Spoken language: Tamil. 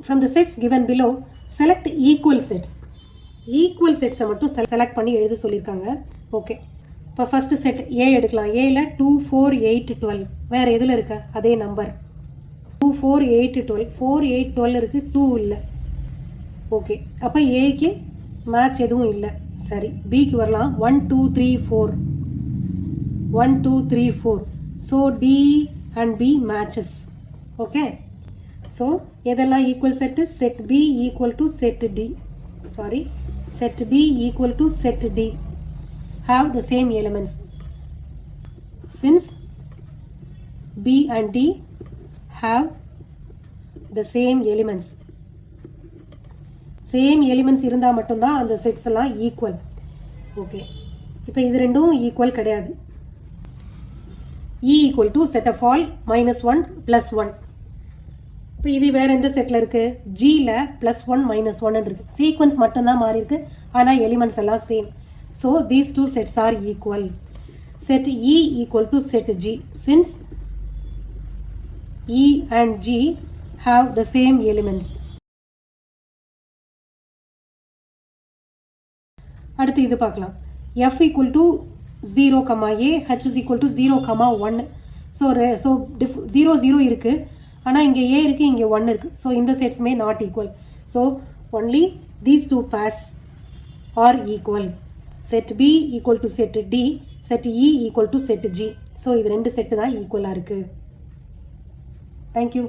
from the sets given below, select equal sets. Equal sets மட்டும் select பண்ணி எழுத சொல்லியிருக்காங்க. ஓகே, இப்போ ஃபஸ்ட்டு செட் ஏ எடுக்கலாம். ஏல 2 4 8 12 வேறு எதில் இருக்கா அதே நம்பர் 2 4 8 12 4 8 12 இருக்குது, 2 இல்லை. ஓகே, அப்போ ஏக்கு மேட்ச் எதுவும் இல்லை. சரி, பிக்கு வரலாம். 1 2 3 4 1 2 3 4. So D and B matches. Okay, so எதெல்லாம் equal set? Set B equal to set D, sorry, set B equal to set D have the same elements. Since B and D have the same elements, same elements இருந்தா மட்டும்தான் அந்த செட்ஸ் எல்லாம் ஈக்குவல். ஓகே, இப்போ இது ரெண்டும் ஈக்குவல் கிடையாது. E equal to set of all -1 + 1. இப்போ இது வேறு எந்த செட்டில் இருக்குது? ஜியில் +1 -1 இருக்குது. சீக்வன்ஸ் மட்டும்தான் மாறி இருக்கு, ஆனால் எலிமெண்ட்ஸ் எல்லாம் same. So these two sets are equal. Set E equal to set G since E and G have the same elements. அடுத்து இது பார்க்கலாம். F equal to 0, a, h is equal to 0, 1. So 0 0 இருக்குது, ஆனால் இங்கே ஏ இருக்குது, இங்கே 1 இருக்குது. ஸோ இந்த செட்ஸுமே not equal. So only these two pairs are equal. Set B equal to set D, set E equal to set G. So இது ரெண்டு செட்டு தான் ஈக்குவலாக இருக்குது. தேங்க்யூ.